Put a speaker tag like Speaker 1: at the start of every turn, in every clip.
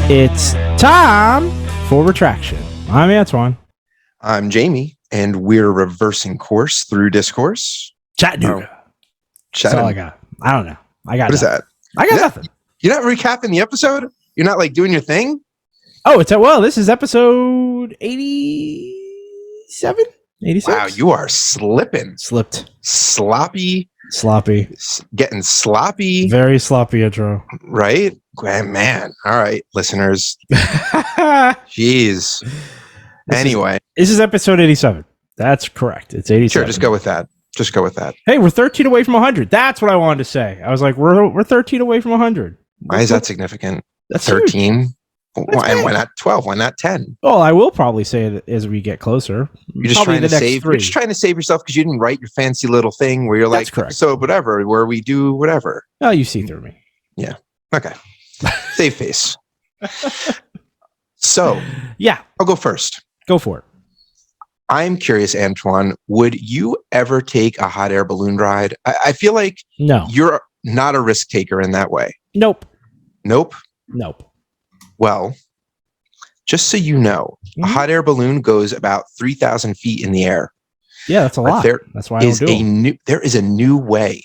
Speaker 1: It's time for Retraction. I'm Antoine.
Speaker 2: I'm Jamie, and we're reversing course through discourse.
Speaker 1: Chattanooga. That's all I got. I don't know. I got
Speaker 2: What is
Speaker 1: nothing.
Speaker 2: that?
Speaker 1: I got nothing.
Speaker 2: You're not recapping the episode? You're not like doing your thing?
Speaker 1: Oh, this is episode 87? 86?
Speaker 2: Wow, you are slipping.
Speaker 1: Slipped.
Speaker 2: Sloppy. Getting sloppy.
Speaker 1: Very sloppy intro.
Speaker 2: Right? Man. All right, listeners. Jeez. Anyway.
Speaker 1: This is episode 87. That's correct. It's 87.
Speaker 2: Sure, just go with that.
Speaker 1: Hey, we're 13 away from 100. That's what I wanted to say. I was like, we're 13 away from 100.
Speaker 2: Why is that significant?
Speaker 1: That's
Speaker 2: 13? Why not 12? Why not 10?
Speaker 1: Well, I will probably say it as we get closer.
Speaker 2: You're just trying to save. You're just trying to save yourself because you didn't write your fancy little thing where you're like, so whatever, where we do whatever.
Speaker 1: Oh, you see through me.
Speaker 2: Yeah. Okay. Save face. So
Speaker 1: yeah,
Speaker 2: I'll go first.
Speaker 1: Go for it.
Speaker 2: I'm curious, Antoine, would you ever take a hot air balloon ride? I feel like
Speaker 1: no,
Speaker 2: you're not a risk taker in that way.
Speaker 1: Nope.
Speaker 2: Well, just so you know, a hot air balloon goes about 3,000 feet in the air.
Speaker 1: Yeah, that's a lot. That's why I don't do it.
Speaker 2: There is a new way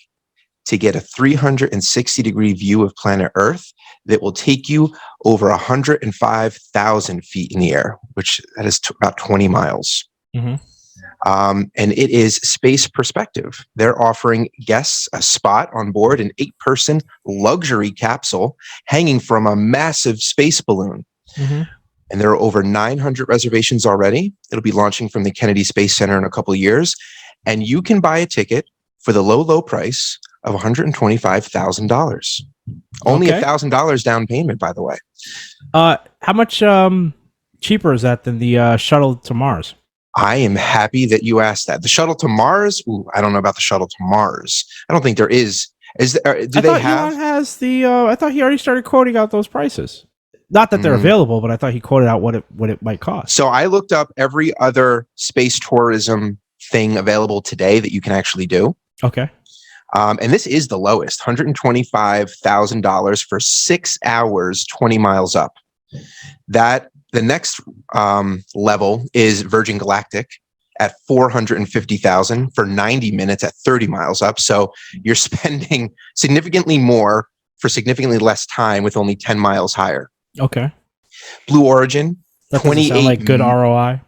Speaker 2: to get a 360-degree view of planet Earth that will take you over 105,000 feet in the air, which that is about 20 miles.
Speaker 1: Mm-hmm.
Speaker 2: And it is Space Perspective. They're offering guests a spot on board an 8-person luxury capsule hanging from a massive space balloon.
Speaker 1: Mm-hmm.
Speaker 2: And there are over 900 reservations already. It'll be launching from the Kennedy Space Center in a couple of years. And you can buy a ticket for the low price of $125,000. Only $1,000 down payment, by the way.
Speaker 1: How much cheaper is that than the shuttle to Mars?
Speaker 2: I am happy that you asked that. The shuttle to Mars? Ooh, I don't know about the shuttle to Mars. I don't think there is. Is there? I thought
Speaker 1: Elon has the. I thought he already started quoting out those prices. Not that they're available, but I thought he quoted out what it might cost.
Speaker 2: So I looked up every other space tourism thing available today that you can actually do.
Speaker 1: Okay.
Speaker 2: And this is the lowest, $125,000 for 6 hours, 20 miles up. The next level is Virgin Galactic at $450,000 for 90 minutes at 30 miles up. So you're spending significantly more for significantly less time with only 10 miles higher.
Speaker 1: Okay.
Speaker 2: Blue Origin,
Speaker 1: that doesn't sound like good ROI.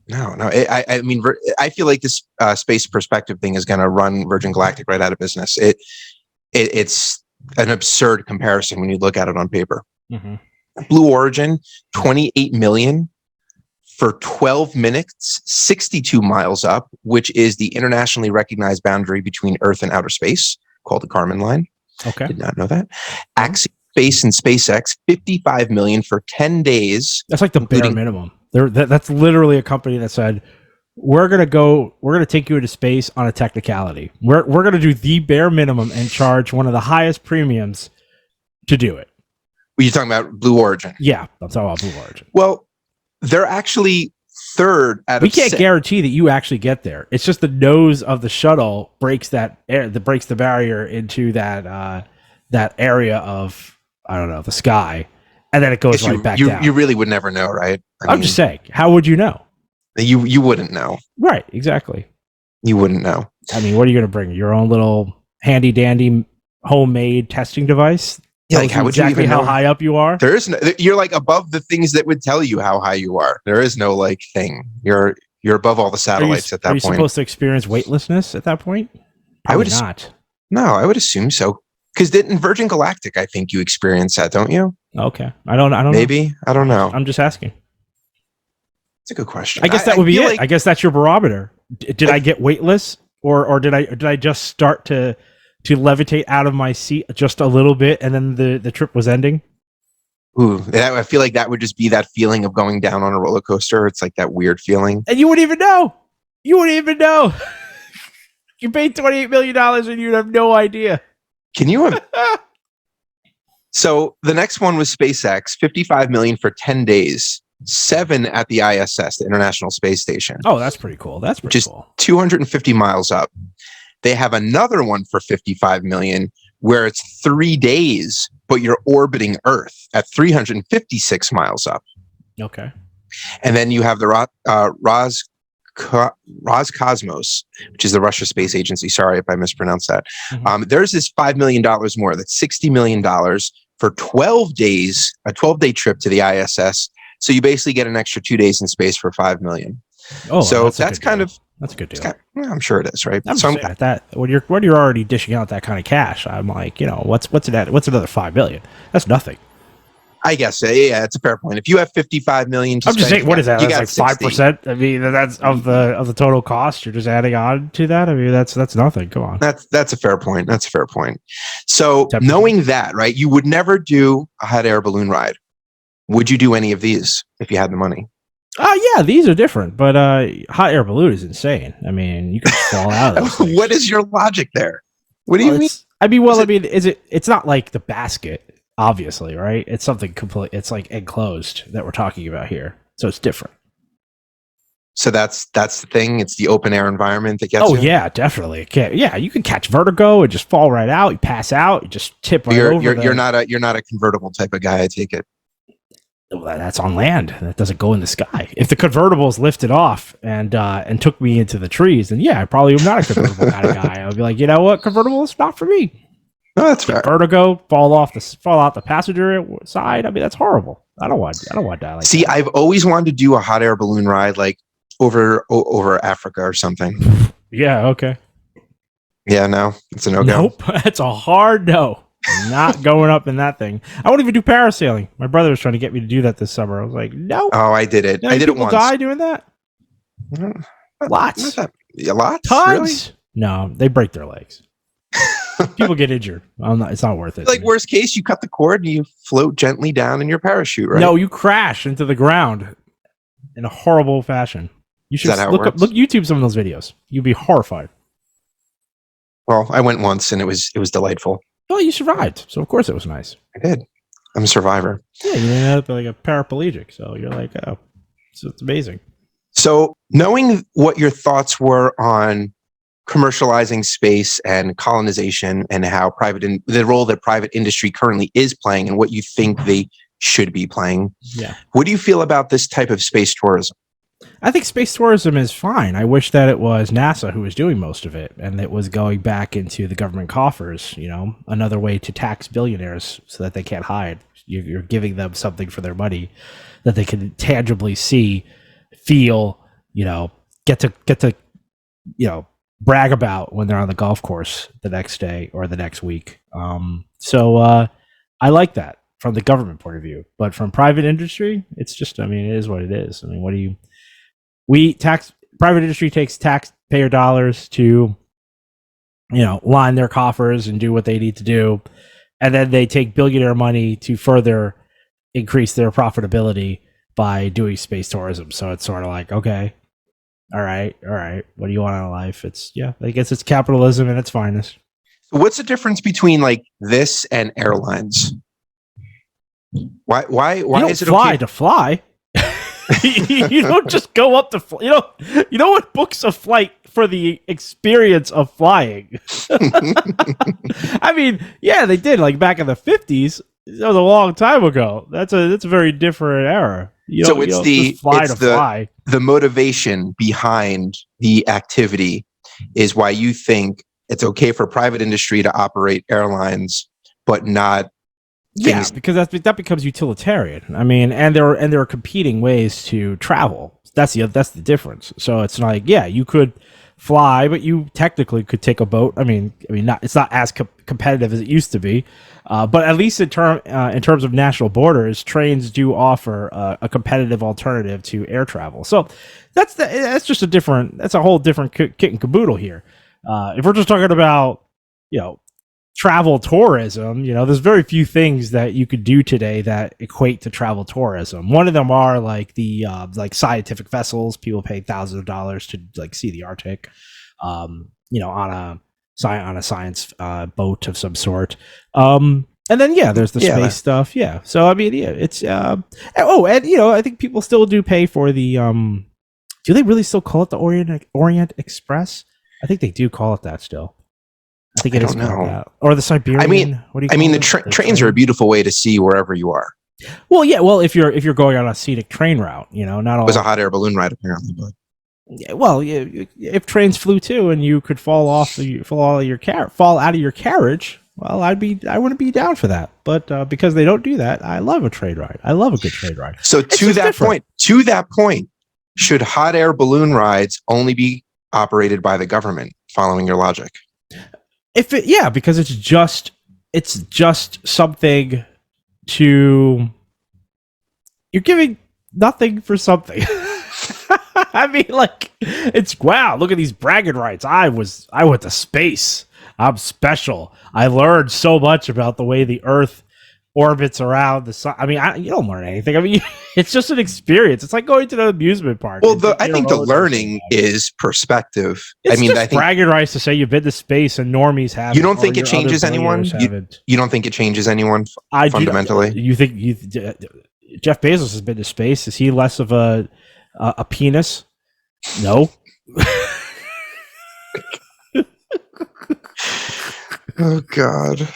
Speaker 2: No. I mean, I feel like this Space Perspective thing is going to run Virgin Galactic right out of business. It's an absurd comparison when you look at it on paper.
Speaker 1: Mm-hmm.
Speaker 2: Blue Origin, $28 million for 12 minutes, 62 miles up, which is the internationally recognized boundary between Earth and outer space, called the Kármán line.
Speaker 1: Okay.
Speaker 2: Did not know that. Axiom Space and SpaceX, $55 million for 10 days.
Speaker 1: That's like the bare minimum. That's literally a company that said, we're going to take you into space on a technicality. We're going to do the bare minimum and charge one of the highest premiums to do it.
Speaker 2: You're talking about Blue Origin?
Speaker 1: Yeah, I'm talking about Blue Origin.
Speaker 2: Well, they're actually third out of.
Speaker 1: We can't guarantee that you actually get there. It's just the nose of the shuttle breaks the barrier into that area of, I don't know, the sky, and then it goes back down.
Speaker 2: You really would never know, right?
Speaker 1: I'm just saying. How would you know?
Speaker 2: You wouldn't know.
Speaker 1: Right? Exactly.
Speaker 2: You wouldn't know.
Speaker 1: I mean, what are you going to bring? Your own little handy dandy homemade testing device?
Speaker 2: Yeah, like how would you even know
Speaker 1: how high up you are?
Speaker 2: There is no. You're like above the things that would tell you how high you are. There is no like thing. You're above all the satellites at that point. Are you
Speaker 1: supposed to experience weightlessness at that point? Probably
Speaker 2: I would
Speaker 1: not.
Speaker 2: No, I would assume so. Because in Virgin Galactic, I think you experience that, don't you?
Speaker 1: Okay, I don't.
Speaker 2: Maybe
Speaker 1: know.
Speaker 2: I don't know.
Speaker 1: I'm just asking.
Speaker 2: It's a good question.
Speaker 1: I guess that would be it. I guess that's your barometer. Did I get weightless, or did I just start to levitate out of my seat just a little bit, and then the trip was ending?
Speaker 2: Ooh, I feel like that would just be that feeling of going down on a roller coaster. It's like that weird feeling.
Speaker 1: And you wouldn't even know. You paid $28 million and you'd have no idea.
Speaker 2: Can you? So the next one was SpaceX, $55 million for 10 days, 7 at the ISS, the International Space Station.
Speaker 1: Oh, that's pretty cool. That's pretty cool.
Speaker 2: 250 miles up. They have another one for $55 million, where it's 3 days, but you're orbiting Earth at 356 miles up.
Speaker 1: Okay.
Speaker 2: And then you have the Roscosmos, which is the Russia Space Agency. Sorry if I mispronounced that. There's this $5 million more. That's $60 million for 12 days, a 12-day trip to the ISS. So you basically get an extra 2 days in space for $5 million.
Speaker 1: Oh,
Speaker 2: so that's kind of,
Speaker 1: that's a good deal.
Speaker 2: I'm sure it is, right?
Speaker 1: I'm
Speaker 2: so
Speaker 1: saying that when you're already dishing out that kind of cash, I'm like, what's another $5 million? That's nothing.
Speaker 2: I guess, yeah, it's a fair point. If you have 55 million,
Speaker 1: I'm just saying, what is that? That's like 5%. I mean, that's of the total cost. You're just adding on to that. I mean, that's nothing. Come on.
Speaker 2: That's a fair point. That's a fair point. So 10%. Knowing that, right, you would never do a hot air balloon ride. Would you do any of these if you had the money?
Speaker 1: Yeah, these are different, but hot air balloon is insane. I mean, you can fall out of those
Speaker 2: What is your logic there? What do you mean?
Speaker 1: It's not like the basket. Obviously, right? It's something complete. It's like enclosed that we're talking about here, so it's different.
Speaker 2: So that's the thing. It's the open air environment that gets.
Speaker 1: Oh yeah, definitely. Yeah, you can catch vertigo and just fall right out. You pass out. You just tip right over.
Speaker 2: You're not a convertible type of guy. I take it.
Speaker 1: Well, that's on land. That doesn't go in the sky. If the convertible is lifted off and took me into the trees, then yeah, I probably am not a convertible kind of guy. I'll be like, you know what, convertible is not for me.
Speaker 2: No, that's fair.
Speaker 1: Vertigo, fall out the passenger side. I mean, that's horrible. I don't want that. Like
Speaker 2: See,
Speaker 1: that.
Speaker 2: I've always wanted to do a hot air balloon ride, like over Africa or something.
Speaker 1: Yeah. Okay.
Speaker 2: Yeah. No, it's a no-go.
Speaker 1: Nope. That's a hard no. Not going up in that thing. I won't even do parasailing. My brother was trying to get me to do that this summer. I was like, no.
Speaker 2: Oh, I did it. I did it once.
Speaker 1: Die doing that? Lots.
Speaker 2: A lot.
Speaker 1: Tons.
Speaker 2: Really?
Speaker 1: No, they break their legs. People get injured. It's not worth it.
Speaker 2: Like worst case, you cut the cord and you float gently down in your parachute, right?
Speaker 1: No, you crash into the ground in a horrible fashion. You should look YouTube some of those videos. You'd be horrified.
Speaker 2: Well, I went once and it was delightful.
Speaker 1: Well, you survived, so of course it was nice.
Speaker 2: I did. I'm a survivor.
Speaker 1: Yeah, you ended up like a paraplegic, so you're like, oh, so it's amazing.
Speaker 2: So knowing what your thoughts were on commercializing space and colonization and how the role that private industry currently is playing and what you think they should be playing.
Speaker 1: Yeah.
Speaker 2: What do you feel about this type of space tourism?
Speaker 1: I think space tourism is fine. I wish that it was NASA who was doing most of it and it was going back into the government coffers, another way to tax billionaires so that they can't hide. You're giving them something for their money that they can tangibly see, feel, get to brag about when they're on the golf course the next day or the next week. So I like that from the government point of view, but from private industry, it's just, it is what it is. Private industry takes taxpayer dollars to, line their coffers and do what they need to do. And then they take billionaire money to further increase their profitability by doing space tourism. So it's sort of like, okay, all right. What do you want out of life? I guess it's capitalism in its finest.
Speaker 2: What's the difference between like this and airlines? Why is it
Speaker 1: fly
Speaker 2: okay
Speaker 1: to fly? You don't just go up to fly. You know what books a flight for the experience of flying. I mean, yeah, they did like back in the 50s. That was a long time ago. That's a very different era.
Speaker 2: The motivation behind the activity is why you think it's okay for private industry to operate airlines, but not.
Speaker 1: Yeah, because that becomes utilitarian. And there are competing ways to travel. That's the difference. So it's like, yeah, you could fly, but you technically could take a boat. It's not as competitive as it used to be, but at least in terms of national borders, trains do offer a competitive alternative to air travel. So that's a whole different kit and caboodle here. If we're just talking about travel tourism, there's very few things that you could do today that equate to travel tourism. One of them are like the scientific vessels. People pay thousands of dollars to like see the Arctic, on a science boat of some sort. And then there's the space stuff. Yeah. So it's and I think people still do pay for the do they really still call it the Orient Express? I think they do call it that still. I think
Speaker 2: I
Speaker 1: it is
Speaker 2: don't
Speaker 1: called
Speaker 2: know.
Speaker 1: that. Or the Siberian.
Speaker 2: I mean,
Speaker 1: what do you
Speaker 2: I
Speaker 1: call
Speaker 2: mean,
Speaker 1: it?
Speaker 2: trains are a beautiful way to see wherever you are.
Speaker 1: Well, yeah. Well, if you're going on a scenic train route, not
Speaker 2: It was a
Speaker 1: all.
Speaker 2: hot air balloon ride, apparently, but
Speaker 1: Well, if trains flew too, and you could fall out of your carriage, well, I wouldn't be down for that. But because they don't do that, I love a train ride. I love a good train ride.
Speaker 2: so
Speaker 1: It's
Speaker 2: to
Speaker 1: just
Speaker 2: that
Speaker 1: different.
Speaker 2: point, should hot air balloon rides only be operated by the government? Following your logic,
Speaker 1: Because it's just something to you're giving nothing for something. I mean, like, it's wow, look at these bragging rights. I went to space. I'm special. I learned so much about the way the Earth orbits around the sun. I mean, you don't learn anything. I mean, it's just an experience. It's like going to an amusement park.
Speaker 2: well,
Speaker 1: and
Speaker 2: I
Speaker 1: taking a
Speaker 2: think the
Speaker 1: roller coaster
Speaker 2: learning
Speaker 1: ride.
Speaker 2: is perspective.
Speaker 1: It's
Speaker 2: I mean,
Speaker 1: just
Speaker 2: I think
Speaker 1: bragging rights to say you've been to space and normies haven't.
Speaker 2: you don't think
Speaker 1: or
Speaker 2: it
Speaker 1: your other
Speaker 2: changes anyone.
Speaker 1: billionaires haven't.
Speaker 2: You don't think it changes anyone
Speaker 1: I do.
Speaker 2: fundamentally?
Speaker 1: You think Jeff Bezos has been to space? Is he less of a penis? No.
Speaker 2: Oh God!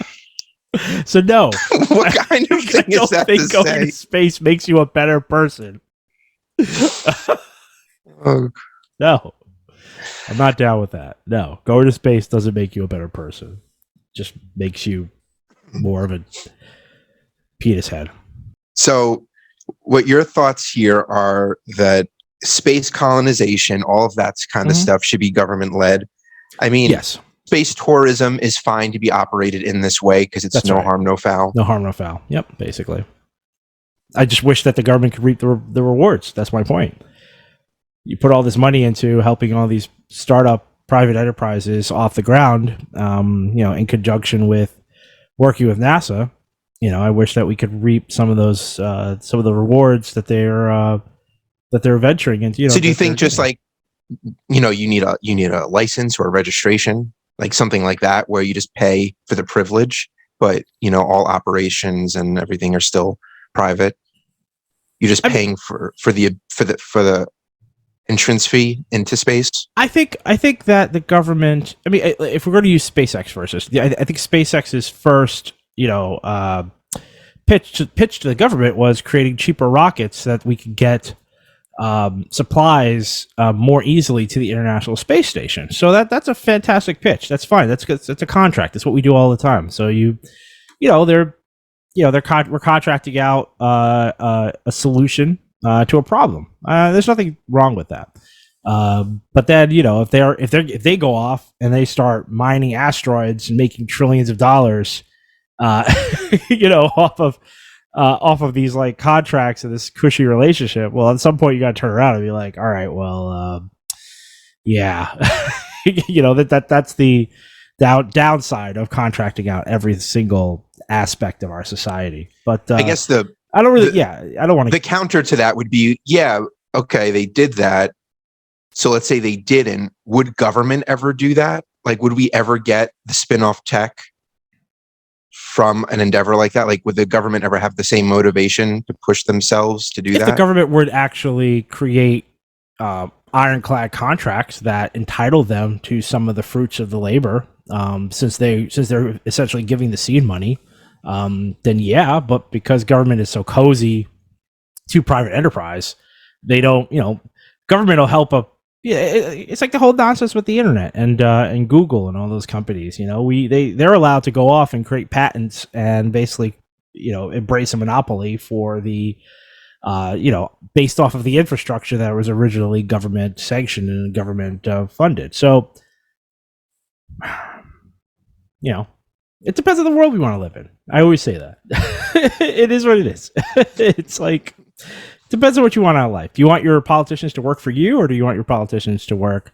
Speaker 1: So no.
Speaker 2: What kind of thing is that to
Speaker 1: going
Speaker 2: say?
Speaker 1: to space makes you a better person.
Speaker 2: Oh,
Speaker 1: No. I'm not down with that. No. Going to space doesn't make you a better person. Just makes you more of a penis head.
Speaker 2: so, what your thoughts here are that space colonization, all of that kind of
Speaker 1: Mhm.
Speaker 2: stuff, should be government led. I mean,
Speaker 1: Yes.
Speaker 2: space tourism is fine to be operated in this way because it's
Speaker 1: That's
Speaker 2: no
Speaker 1: right.
Speaker 2: harm, no foul.
Speaker 1: No harm, no foul. Yep, basically. I just wish that the government could reap the rewards. That's my point. You put all this money into helping all these startup private enterprises off the ground, in conjunction with working with NASA. I wish that we could reap some of those, some of the rewards that they're venturing into.
Speaker 2: So, do you think just like you need a license or a registration, like something like that, where you just pay for the privilege, but all operations and everything are still private? You're just paying for the entrance fee into space.
Speaker 1: I think that the government. I mean, if we're going to use SpaceX versus, I think SpaceX's first, pitch to the government was creating cheaper rockets so that we could get supplies more easily to the International Space Station. So that's a fantastic pitch. That's fine. That's a contract. That's what we do all the time. So we're contracting out a solution to a problem. There's nothing wrong with that. But then if they go off and they start mining asteroids and making trillions of dollars, off of these like contracts and this cushy relationship, well, at some point you got to turn around and be like, all right, well, yeah, that's the downside of contracting out every single aspect of our society. But
Speaker 2: I guess
Speaker 1: I don't really, I don't want to.
Speaker 2: The counter to that would be, okay, they did that. So let's say they didn't. Would government ever do that? Like, would we ever get the spin-off tech from an endeavor like that? Like, would the government ever have the same motivation to push themselves to do
Speaker 1: if
Speaker 2: that?
Speaker 1: the government would actually create ironclad contracts that entitle them to some of the fruits of the labor, since they're essentially giving the seed money, then yeah. But because government is so cozy to private enterprise, they don't. Government will help up. Yeah, it's like the whole nonsense with the internet and Google and all those companies. They're allowed to go off and create patents and basically embrace a monopoly for the based off of the infrastructure that was originally government sanctioned and government funded. So it depends on the world we want to live in. I always say that. It is what it is. It's like, depends on what you want out of life. Do you want your politicians to work for you, or do you want your politicians to work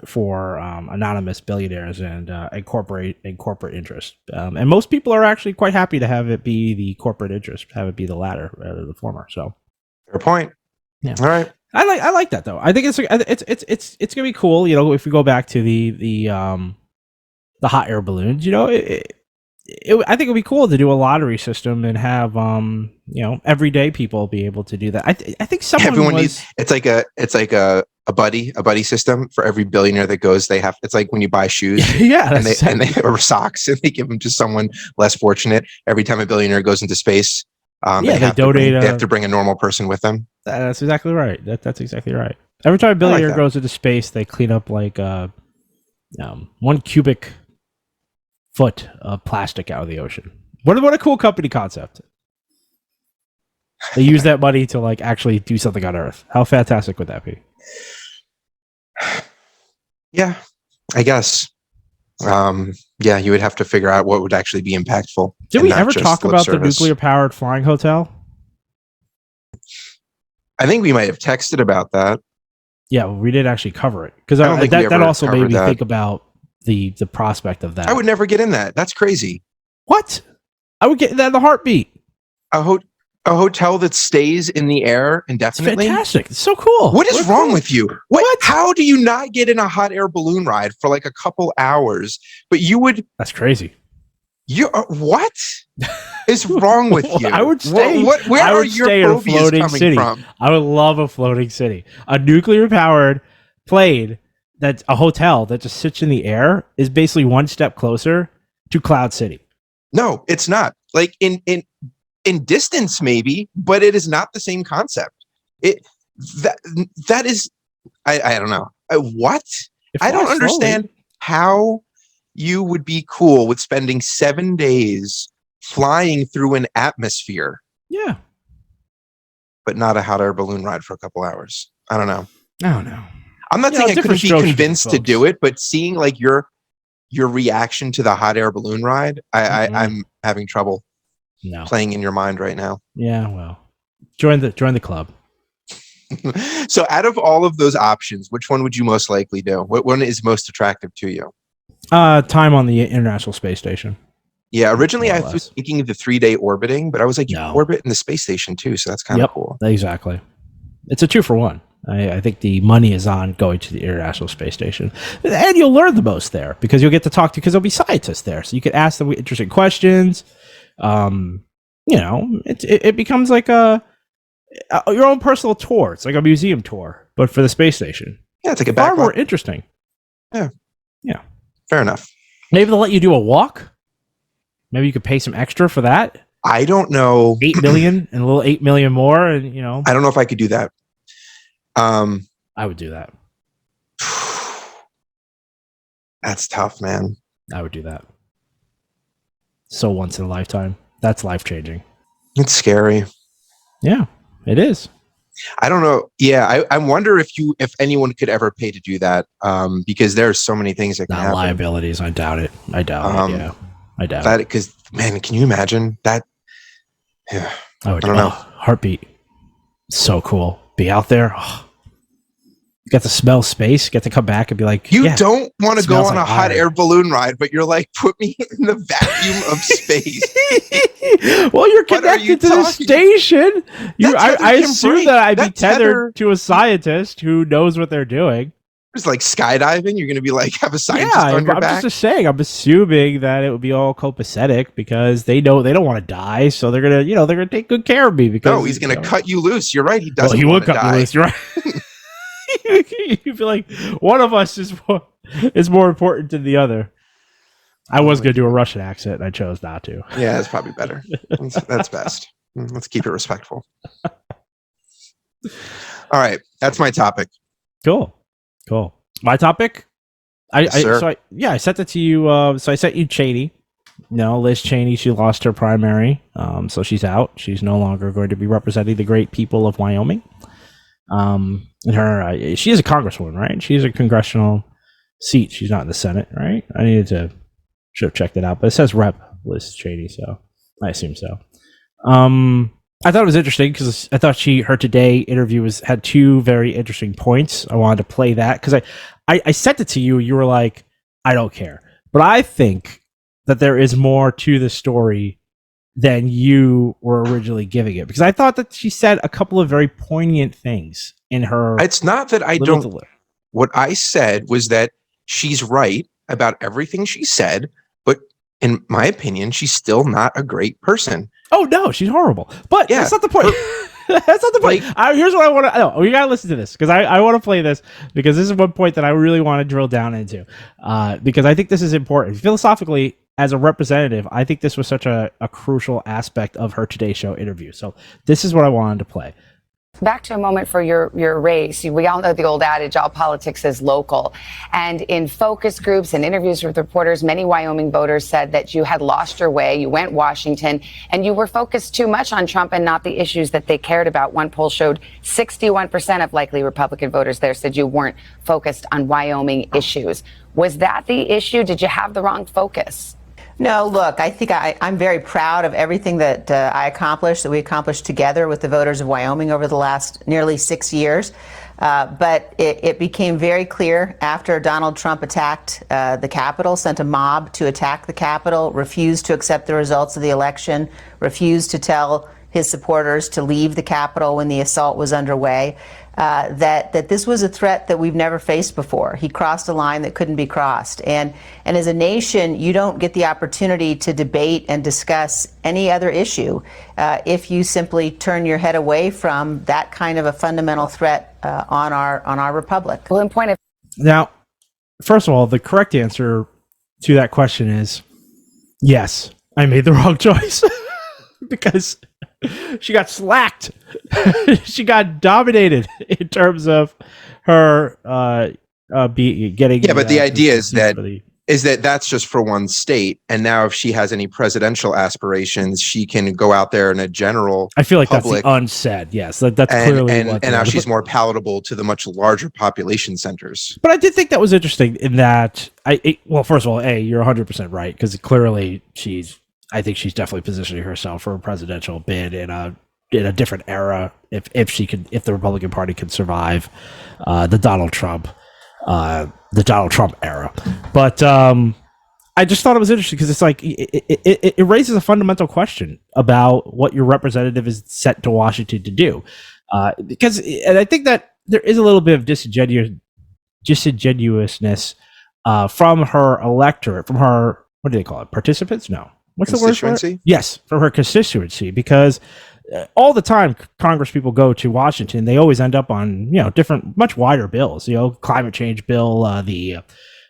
Speaker 1: for anonymous billionaires and corporate interest? And most people are actually quite happy to have it be the corporate interest, have it be the latter rather than the former. So,
Speaker 2: fair point.
Speaker 1: Yeah.
Speaker 2: All right.
Speaker 1: I like that though. I think it's gonna be cool. If we go back to the hot air balloons, I think it would be cool to do a lottery system and have everyday people be able to do that. I think someone
Speaker 2: Everyone
Speaker 1: was
Speaker 2: needs. It's like a buddy system for every billionaire that goes. They have. It's like when you buy shoes.
Speaker 1: yeah,
Speaker 2: And they or socks, and they give them to someone less fortunate. Every time a billionaire goes into space,
Speaker 1: they donate.
Speaker 2: They have to bring a normal person with them.
Speaker 1: That's exactly right. That's exactly right. Every time a billionaire goes into space, they clean up like 1 cubic foot of plastic out of the ocean. What a cool company concept. They use that money to like actually do something on Earth. How fantastic would that be?
Speaker 2: Yeah, I guess. Yeah, you would have to figure out what would actually be impactful.
Speaker 1: Did we ever talk about the nuclear powered flying hotel?
Speaker 2: I think we might have texted about that.
Speaker 1: Yeah, we did actually cover it because that also made me think about the prospect of that.
Speaker 2: I would never get in that. That's crazy.
Speaker 1: What? I would get that in the heartbeat.
Speaker 2: A hotel that stays in the air indefinitely.
Speaker 1: It's fantastic. It's so cool.
Speaker 2: What is wrong with you? What? How do you not get in a hot air balloon ride for like a couple hours? But you would.
Speaker 1: That's crazy.
Speaker 2: You what is wrong with you?
Speaker 1: I would stay.
Speaker 2: Where are your phobias coming from?
Speaker 1: I would love a floating city. A nuclear powered plane that's a hotel that just sits in the air is basically one step closer to Cloud City.
Speaker 2: No, it's not. Like in distance, maybe, but it is not the same concept. That is, I don't know. What? I don't understand how you would be cool with spending 7 days flying through an atmosphere.
Speaker 1: Yeah.
Speaker 2: But not a hot air balloon ride for a couple hours. I don't know. I'm not saying I couldn't be convinced to do it, but seeing like your reaction to the hot air balloon ride, I'm having trouble playing in your mind right now.
Speaker 1: Yeah, well, join the club.
Speaker 2: So out of all of those options, which one would you most likely do? What one is most attractive to you?
Speaker 1: Time on the International Space Station.
Speaker 2: Yeah, originally I was thinking of the 3-day orbiting, but I was like, you orbit in the space station too, so that's kind of cool.
Speaker 1: Exactly. It's a 2-for-1. I think the money is on going to the International Space Station. And you'll learn the most there because you'll get to talk to, because there'll be scientists there. So you could ask them interesting questions. It becomes like your own personal tour. It's like a museum tour, but for the space station.
Speaker 2: Yeah, it's like a
Speaker 1: far more interesting.
Speaker 2: Yeah.
Speaker 1: Yeah.
Speaker 2: Fair enough.
Speaker 1: Maybe they'll let you do a walk. Maybe you could pay some extra for that.
Speaker 2: I don't know.
Speaker 1: 8 million and a little 8 million more. And,
Speaker 2: I don't know if I could do that.
Speaker 1: I would do that.
Speaker 2: That's tough, man.
Speaker 1: I would do that. So once in a lifetime. That's life-changing.
Speaker 2: It's scary.
Speaker 1: Yeah, it is.
Speaker 2: I don't know. Yeah, I wonder if anyone could ever pay to do that, because there's so many things that can happen.
Speaker 1: Liabilities. I doubt it. I doubt it. Yeah, I doubt
Speaker 2: that. Because man, can you imagine that? Yeah,
Speaker 1: I don't know. Heartbeat. So cool. Be out there. Oh. You get to smell space. Get to come back and be like,
Speaker 2: you don't want to go on a hot air balloon ride, but you're like, put me in the vacuum of space.
Speaker 1: Well, you're connected to the station. I assume that I'd be tethered to a scientist who knows what they're doing.
Speaker 2: It's like skydiving. You're going to be like, have a scientist on your back.
Speaker 1: I'm just saying. I'm assuming that it would be all copacetic because they know they don't want to die, so they're gonna take good care of me. Because
Speaker 2: he's going to cut you loose. You're right. He doesn't.
Speaker 1: He would cut you loose. You're right. You'd be like, one of us is more important than the other. I was going to do a Russian accent, and I chose not to.
Speaker 2: Yeah, that's probably better. That's best. Let's keep it respectful. All right, that's my topic.
Speaker 1: Cool. My topic. I sent it to you. So I sent you Cheney. Liz Cheney. She lost her primary, so she's out. She's no longer going to be representing the great people of Wyoming. She is a congresswoman, right? She's a congressional seat. She's not in the Senate, right? I should have checked it out, but it says Rep Liz Cheney, so I assume so. I thought it was interesting because I thought her Today interview had 2 very interesting points. I wanted to play that because I sent it to you. You were like, I don't care, but I think that there is more to the story than you were originally giving it, because I thought that she said a couple of very poignant things in her.
Speaker 2: It's not that I don't. What I said was that she's right about everything she said, but in my opinion, she's still not a great person.
Speaker 1: Oh no, she's horrible. But
Speaker 2: Yeah.
Speaker 1: that's not the point. That's not the point. Here's what I want to know. We gotta listen to this because I want to play this because this is one point that I really want to drill down into because I think this is important philosophically. As a representative, I think this was such a crucial aspect of her Today Show interview. So this is what I wanted to play.
Speaker 3: Back to a moment for your race. We all know the old adage, all politics is local. And in focus groups and interviews with reporters, many Wyoming voters said that you had lost your way. You went Washington and you were focused too much on Trump and not the issues that they cared about. One poll showed 61% of likely Republican voters there said you weren't focused on Wyoming issues. Was that the issue? Did you have the wrong focus?
Speaker 4: No, look, I think I'm very proud of everything that that we accomplished together with the voters of Wyoming over the last nearly 6 years. But it became very clear after Donald Trump attacked the Capitol, sent a mob to attack the Capitol, refused to accept the results of the election, refused to tell his supporters to leave the Capitol when the assault was underway, that this was a threat that we've never faced before. He crossed a line that couldn't be crossed. And as a nation, you don't get the opportunity to debate and discuss any other issue if you simply turn your head away from that kind of a fundamental threat on our republic.
Speaker 3: Well, in point of
Speaker 1: Now, first of all, the correct answer to that question is yes, I made the wrong choice because she got slacked. She got dominated in terms of her getting.
Speaker 2: Yeah, but the idea is that that's just for one state, and now if she has any presidential aspirations, she can go out there in a general.
Speaker 1: I feel like
Speaker 2: public,
Speaker 1: that's the unsaid. Yes, that's clearly
Speaker 2: and now she's more palatable to the much larger population centers.
Speaker 1: But I did think that was interesting in that well, first of all, you're 100% right because clearly I think she's definitely positioning herself for a presidential bid in a different era if the Republican Party can survive the Donald Trump era. But I just thought it was interesting because it's like it raises a fundamental question about what your representative is sent to Washington to do, and I think that there is a little bit of disingenuousness from her electorate, from her, what do they call it, participants? No. What's the word for it? Yes, from her constituency, because all the time Congress people go to Washington, they always end up on different, much wider bills. Climate change bill,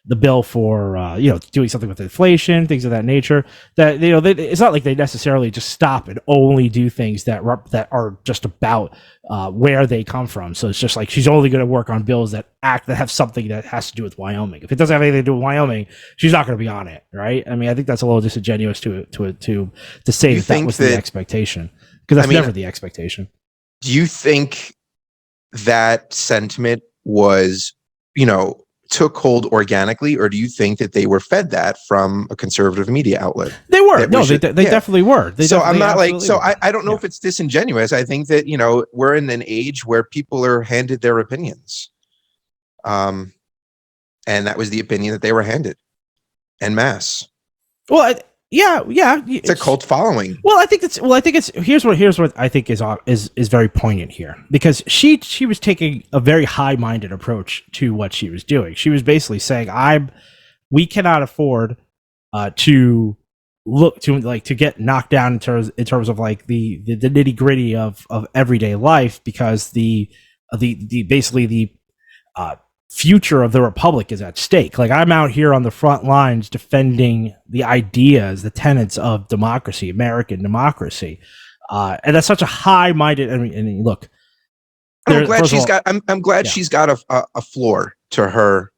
Speaker 1: the bill for doing something with inflation, things of that nature. That it's not like they necessarily just stop and only do things that are just about where they come from. So it's just like she's only going to work on bills that have something that has to do with Wyoming. If it doesn't have anything to do with Wyoming, she's not going to be on it, right? I mean, I think that's a little disingenuous to say that was the expectation, because that's never the expectation.
Speaker 2: Do you think that sentiment was, took hold organically, or do you think that they were fed that from a conservative media outlet?
Speaker 1: They were. They definitely were.
Speaker 2: I'm not like, I don't know if it's disingenuous. I think that, we're in an age where people are handed their opinions. And that was the opinion that they were handed en masse.
Speaker 1: Well, yeah.
Speaker 2: It's a cult following.
Speaker 1: Well, I think it's here's what I think is very poignant here, because she was taking a very high-minded approach to what she was doing. She was basically saying, we cannot afford to get knocked down in terms of like the nitty-gritty of everyday life, because the future of the republic is at stake. Like, I'm out here on the front lines defending the ideas, the tenets of democracy, American democracy, and that's such a high-minded. Look,
Speaker 2: I'm glad she's got a floor to her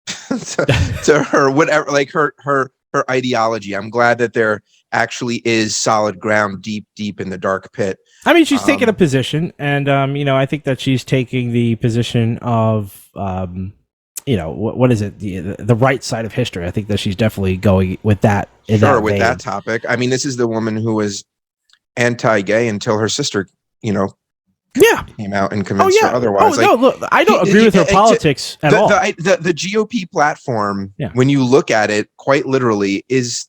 Speaker 2: to her whatever, like her ideology. I'm glad that there actually is solid ground deep in the dark pit.
Speaker 1: I mean, she's taking a position, and I think that she's taking the position of what is it, the right side of history. I think that she's definitely going with that.
Speaker 2: That topic. I mean, this is the woman who was anti-gay until her sister, came out and convinced her otherwise.
Speaker 1: No, look, I don't agree with her politics at all.
Speaker 2: The GOP platform, when you look at it quite literally, is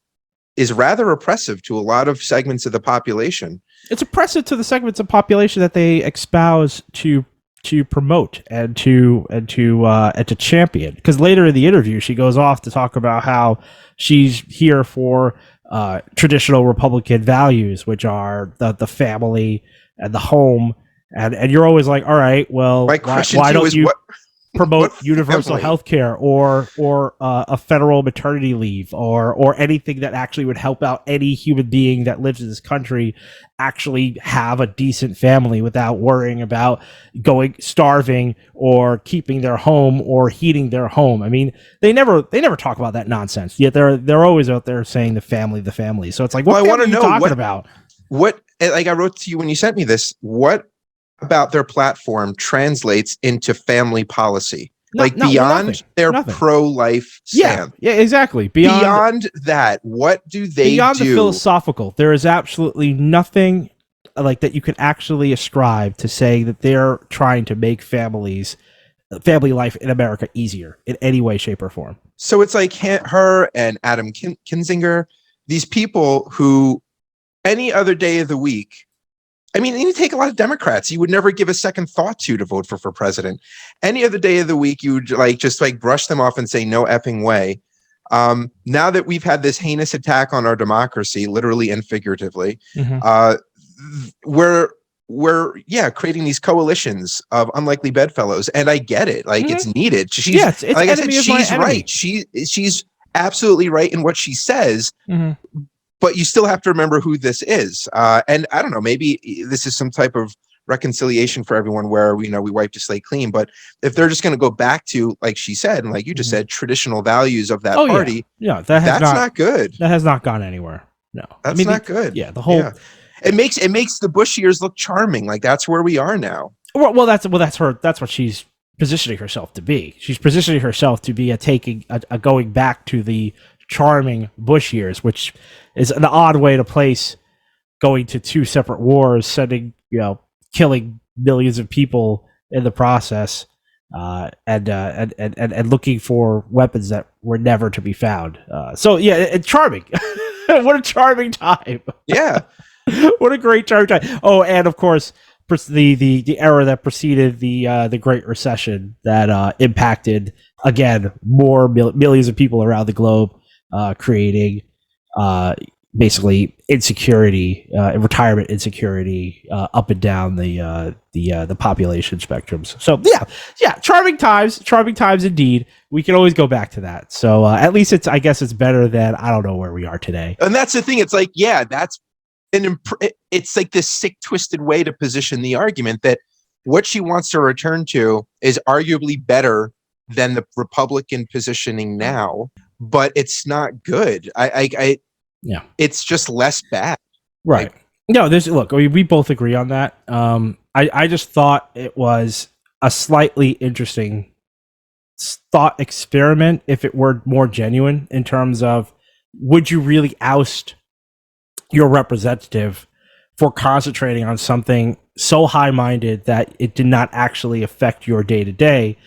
Speaker 2: rather oppressive to a lot of segments of the population.
Speaker 1: It's oppressive to the segments of population that they espouse to promote and to champion. Because later in the interview, she goes off to talk about how she's here for traditional Republican values, which are the family and the home. And you're always like, all right, well,
Speaker 2: My question
Speaker 1: why
Speaker 2: to you
Speaker 1: don't
Speaker 2: is
Speaker 1: you
Speaker 2: what
Speaker 1: promote
Speaker 2: what
Speaker 1: universal
Speaker 2: family?
Speaker 1: health care or a federal maternity leave or anything that actually would help out any human being that lives in this country actually have a decent family without worrying about going starving or keeping their home or heating their home. I mean, they never talk about that nonsense. Yet they're always out there saying the family. So it's like, what
Speaker 2: Well, I
Speaker 1: family
Speaker 2: wanna
Speaker 1: are you
Speaker 2: know
Speaker 1: talking
Speaker 2: what-
Speaker 1: about?
Speaker 2: What, like I wrote to you when you sent me this, what about their platform translates into family policy? Beyond
Speaker 1: nothing.
Speaker 2: their
Speaker 1: Nothing.
Speaker 2: pro-life
Speaker 1: Yeah,
Speaker 2: stand.
Speaker 1: yeah, exactly.
Speaker 2: Beyond that, what do they
Speaker 1: beyond
Speaker 2: do?
Speaker 1: the philosophical, there is absolutely nothing like that you can actually ascribe to saying that they're trying to make family life in America easier in any way, shape, or form.
Speaker 2: So it's like her and Adam Kinzinger, these people who any other day of the week, I mean, you take a lot of Democrats you would never give a second thought to vote for president. Any other day of the week, you would just brush them off and say, no effing way. Now that we've had this heinous attack on our democracy, literally and figuratively, we're creating these coalitions of unlikely bedfellows. And I get it. It's needed. She's,
Speaker 1: it's
Speaker 2: like I said,
Speaker 1: enemy of my
Speaker 2: she's
Speaker 1: enemy.
Speaker 2: right. She's absolutely right in what she says. But you still have to remember who this is. And I don't know, maybe this is some type of reconciliation for everyone where we wiped the slate clean. But if they're just going to go back to, like she said, and like you just said, traditional values of that party,
Speaker 1: that's
Speaker 2: not good.
Speaker 1: That has not gone anywhere. No,
Speaker 2: That's not good.
Speaker 1: Yeah, the whole
Speaker 2: it makes the Bush years look charming. Like that's where we are now.
Speaker 1: Well, that's her. That's what she's positioning herself to be. She's positioning herself to be a going back to the charming Bush years, which is an odd way to place going to two separate wars, killing millions of people in the process, and looking for weapons that were never to be found. It's charming. What a charming time.
Speaker 2: Yeah.
Speaker 1: What a great charming time. Oh, and of course, the era that preceded the Great Recession that impacted again more millions of people around the globe, creating basically insecurity, retirement insecurity, up and down the population spectrums. So charming times indeed. We can always go back to that. So at least I guess it's better than I don't know where we are today.
Speaker 2: And that's the thing. It's like, that's it's like this sick, twisted way to position the argument that what she wants to return to is arguably better than the Republican positioning now, but it's not good. It's just less bad.
Speaker 1: Right. We both agree on that. I just thought it was a slightly interesting thought experiment if it were more genuine in terms of, would you really oust your representative for concentrating on something so high-minded that it did not actually affect your day-to-day?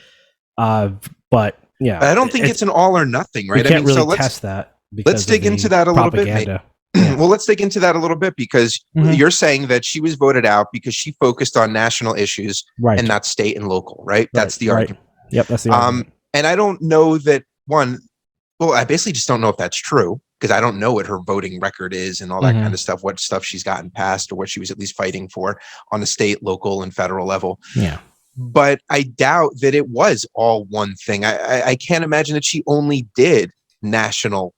Speaker 1: But yeah,
Speaker 2: I don't think it's an all or nothing, right?
Speaker 1: We can't really test that.
Speaker 2: Let's dig into that a little bit. Well, let's dig into that a little bit because you're saying that she was voted out because she focused on national issues and not state and local, right? That's the argument.
Speaker 1: Yep, that's the argument.
Speaker 2: And I don't know that I basically just don't know if that's true because I don't know what her voting record is and all that kind of stuff, what stuff she's gotten passed or what she was at least fighting for on the state, local, and federal level.
Speaker 1: Yeah.
Speaker 2: But I doubt that it was all one thing. I can't imagine that she only did national,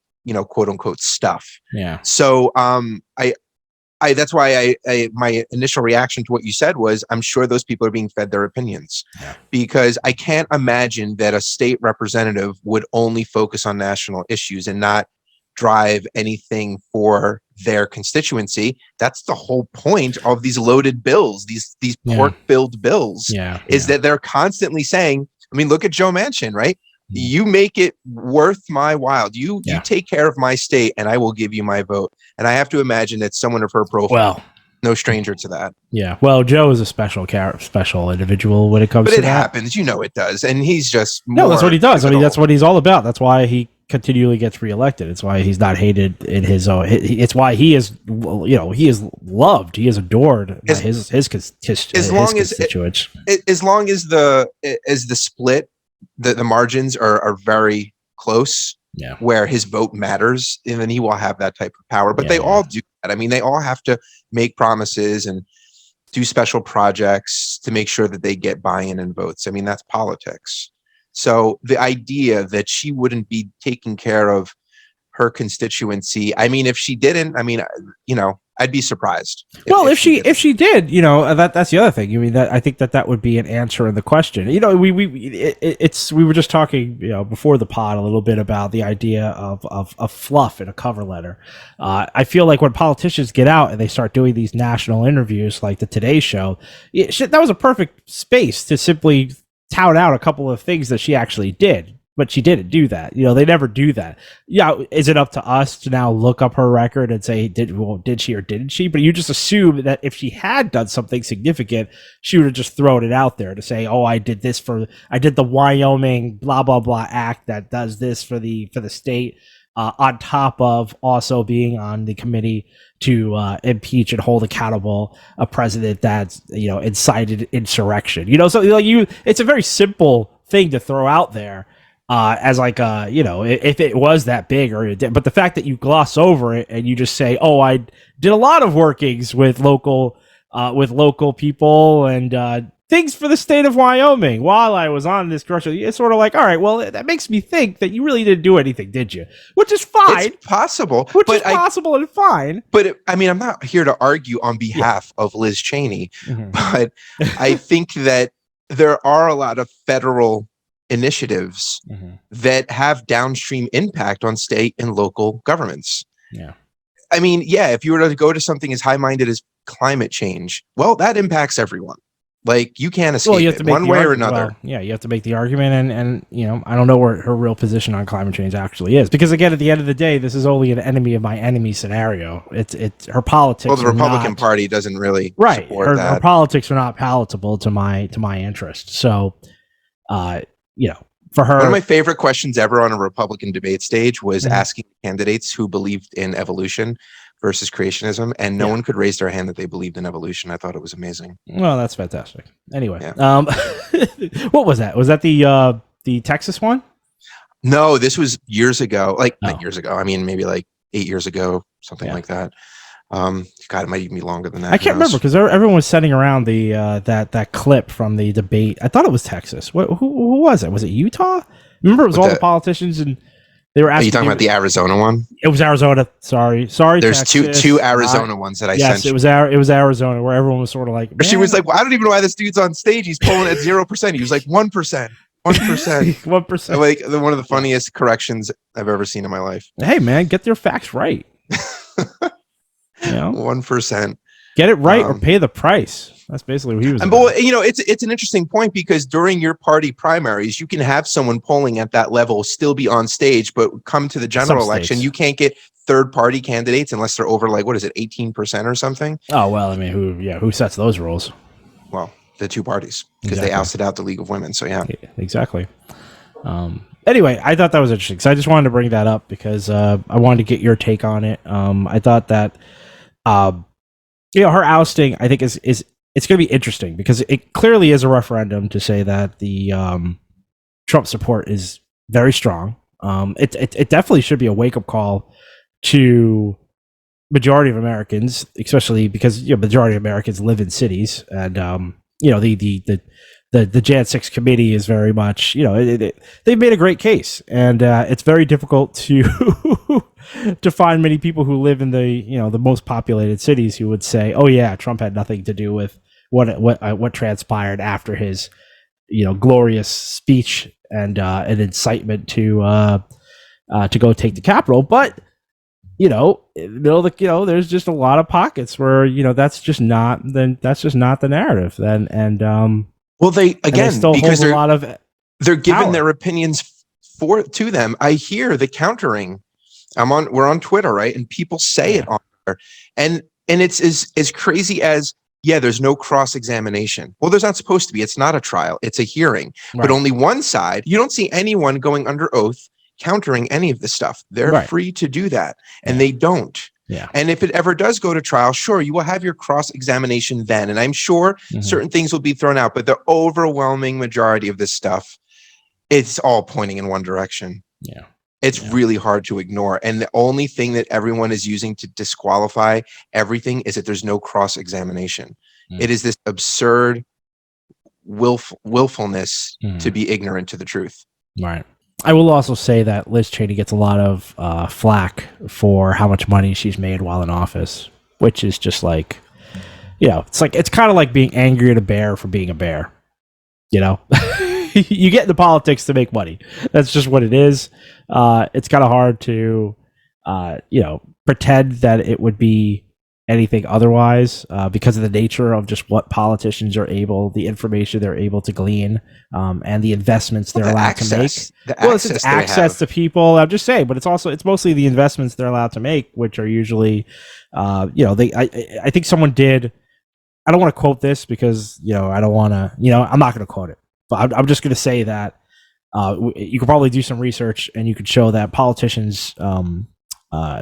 Speaker 2: quote unquote stuff.
Speaker 1: Yeah.
Speaker 2: So that's why my initial reaction to what you said was, I'm sure those people are being fed their opinions because I can't imagine that a state representative would only focus on national issues and not drive anything for their constituency. That's the whole point of these loaded bills, these pork-filled bills, that they're constantly saying, I mean, look at Joe Manchin, right? You make it worth my while. You take care of my state and I will give you my vote. And I have to imagine that someone of her profile, no stranger to that.
Speaker 1: Yeah. Well, Joe is a special individual when it comes to that.
Speaker 2: But it happens. It does. And he's just
Speaker 1: that's what he does. I mean, that's what he's all about. That's why he continually gets reelected. It's why he's not hated in his own. It's why he is, he is loved. He is adored by his constituents.
Speaker 2: As long as the split, the margins are very close.
Speaker 1: Yeah.
Speaker 2: Where his vote matters, and then he will have that type of power. But they all do that. I mean, they all have to make promises and do special projects to make sure that they get buy-in and votes. I mean, that's politics. So the idea that she wouldn't be taking care of her constituency, I mean, if she didn't, I mean, I'd be surprised.
Speaker 1: Well, if she did, that's the other thing. I mean, that I think that would be an answer in the question. We were just talking, before the pod a little bit about the idea of fluff in a cover letter. I feel like when politicians get out and they start doing these national interviews like the Today Show, that was a perfect space to simply tout out a couple of things that she actually did. But she didn't do that. They never do that. Yeah, is it up to us to now look up her record and say, did she or didn't she? But you just assume that if she had done something significant, she would have just thrown it out there to say, oh, I did the Wyoming blah, blah, blah act that does this for the state, on top of also being on the committee to impeach and hold accountable a president that's, incited insurrection. So it's a very simple thing to throw out there. As like if it was that big but the fact that you gloss over it and you just say, oh, I did a lot of workings with local people and things for the state of Wyoming while I was on this commercial. It's sort of like, all right, well, that makes me think that you really didn't do anything, did you? Which is fine.
Speaker 2: It's possible.
Speaker 1: And fine.
Speaker 2: But I'm not here to argue on behalf of Liz Cheney, but I think that there are a lot of federal initiatives that have downstream impact on state and local governments.
Speaker 1: Yeah.
Speaker 2: I mean, if you were to go to something as high-minded as climate change, well, that impacts everyone. Like, you can't escape it one way or another.
Speaker 1: Well, you have to make the argument, and I don't know where her real position on climate change actually is, because again, at the end of the day, this is only an enemy of my enemy scenario. It's her politics.
Speaker 2: Well, the Republican Party doesn't really support that.
Speaker 1: Her politics are not palatable to my interest. So, for her,
Speaker 2: one of my favorite questions ever on a Republican debate stage was asking candidates who believed in evolution versus creationism, and no one could raise their hand that they believed in evolution. I thought it was amazing.
Speaker 1: Well, that's fantastic. Anyway, what was that? Was that the Texas one?
Speaker 2: No, this was years ago. Not years ago. I mean, maybe like 8 years ago, something like that. God, it might even be longer than that.
Speaker 1: I can't remember because everyone was sending around the that clip from the debate. I thought it was Texas. Who was it? Was it Utah? Remember, it was all the politicians, and they were asking.
Speaker 2: Are you talking about the Arizona one?
Speaker 1: It was Arizona. Sorry.
Speaker 2: There's
Speaker 1: Texas.
Speaker 2: two Arizona ones that I sent.
Speaker 1: Yes, it was Arizona, where everyone was sort of like.
Speaker 2: She was like, well, I don't even know why this dude's on stage. He's polling at 0%. He was like 1%. 1%.
Speaker 1: 1%.
Speaker 2: Like one of the funniest corrections I've ever seen in my life.
Speaker 1: Hey, man, get their facts right.
Speaker 2: 1%.
Speaker 1: Get it right or pay the price. That's basically what he was.
Speaker 2: But it's an interesting point, because during your party primaries, you can have someone polling at that level still be on stage, but come to the general election, you can't get third party candidates unless they're over 18% or something.
Speaker 1: Oh well, I mean, who sets those rules?
Speaker 2: Well, the two parties, because they ousted out the League of Women. So yeah
Speaker 1: exactly. Anyway, I thought that was interesting, so I just wanted to bring that up because I wanted to get your take on it. I thought that her ousting, I think is it's going to be interesting, because it clearly is a referendum to say that the Trump support is very strong. It definitely should be a wake up call to majority of Americans, especially because majority of Americans live in cities, and the Jan 6 committee is very much, they've made a great case, and it's very difficult to to find many people who live in the most populated cities who would say, oh yeah, Trump had nothing to do with what transpired after his glorious speech and an incitement to go take the Capitol. But there's just a lot of pockets where that's just not the narrative.
Speaker 2: Well, they again,
Speaker 1: still
Speaker 2: because
Speaker 1: hold a lot of
Speaker 2: they're giving
Speaker 1: power.
Speaker 2: their opinions to them. I hear the countering. We're on Twitter, right? And people say it on there. And it's as crazy as, there's no cross-examination. Well, there's not supposed to be. It's not a trial. It's a hearing. Right. But only one side. You don't see anyone going under oath, countering any of this stuff. They're
Speaker 1: Right.
Speaker 2: free to do that, and
Speaker 1: Yeah.
Speaker 2: they don't.
Speaker 1: Yeah.
Speaker 2: And if it ever does go to trial, sure, you will have your cross-examination then. And I'm sure certain things will be thrown out, but the overwhelming majority of this stuff, it's all pointing in one direction.
Speaker 1: Yeah.
Speaker 2: It's really hard to ignore. And the only thing that everyone is using to disqualify everything is that there's no cross-examination. It is this absurd willfulness to be ignorant to the truth.
Speaker 1: Right. I will also say that Liz Cheney gets a lot of flack for how much money she's made while in office, which is just like, it's kind of like being angry at a bear for being a bear. You get into politics to make money. That's just what it is. It's kind of hard to, pretend that it would be anything otherwise because of the nature of just what politicians are the information they're able to glean and the investments they're allowed to make. It's access to people. I'm just saying, but it's mostly the investments they're allowed to make, which are usually, I think someone did. I don't want to quote this because I don't want to. I'm not going to quote it, but I'm just going to say that you could probably do some research and you could show that politicians'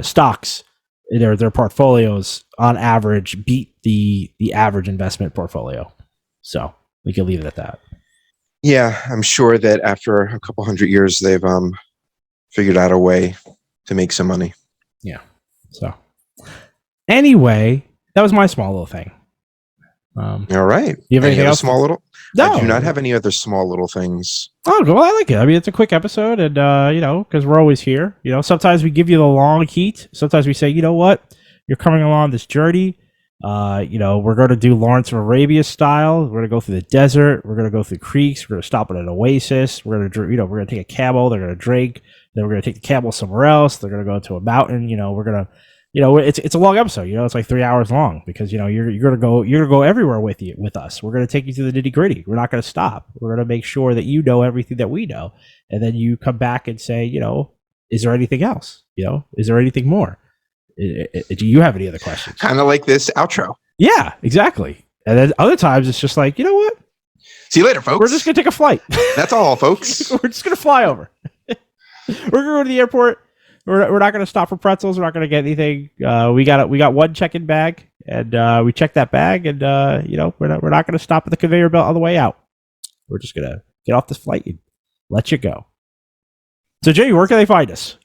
Speaker 1: stocks. Their portfolios on average beat the average investment portfolio. So we can leave it at that.
Speaker 2: Yeah, I'm sure that after a couple hundred years, they've figured out a way to make some money.
Speaker 1: Yeah. So anyway, that was my small little thing.
Speaker 2: All right.
Speaker 1: You have anything else?
Speaker 2: Small little?
Speaker 1: No.
Speaker 2: I do not have any other small little things.
Speaker 1: Oh, well, I like it. I mean, it's a quick episode, and because we're always here. Sometimes we give you the long heat. Sometimes we say, you know what, you're coming along this journey. We're going to do Lawrence of Arabia style. We're going to go through the desert. We're going to go through creeks. We're going to stop at an oasis. We're going to, we're going to take a camel. They're going to drink. Then we're going to take the camel somewhere else. They're going to go to a mountain. We're going to. It's a long episode. It's like 3 hours long because you're gonna go everywhere with us. We're gonna take you to the nitty gritty. We're not gonna stop. We're gonna make sure that you know everything that we know, and then you come back and say, is there anything else? Is there anything more? Do you have any other questions?
Speaker 2: Kind of like this outro.
Speaker 1: Yeah, exactly. And then other times it's just like, you know what?
Speaker 2: See you later, folks.
Speaker 1: We're just gonna take a flight.
Speaker 2: That's all, folks.
Speaker 1: We're just gonna fly over. We're gonna go to the airport. We're not going to stop for pretzels. We're not going to get anything. We got one check-in bag, and we checked that bag, and we're not going to stop at the conveyor belt on the way out. We're just going to get off this flight and let you go. So, Jay, where can they find us?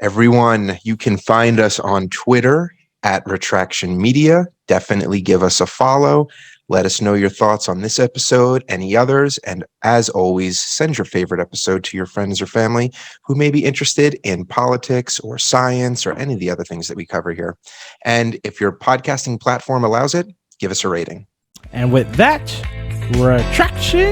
Speaker 2: Everyone, you can find us on Twitter at Retraction Media. Definitely give us a follow. Let us know your thoughts on this episode, any others, and as always, send your favorite episode to your friends or family who may be interested in politics or science or any of the other things that we cover here. And if your podcasting platform allows it, give us a rating.
Speaker 1: And with that, Retraction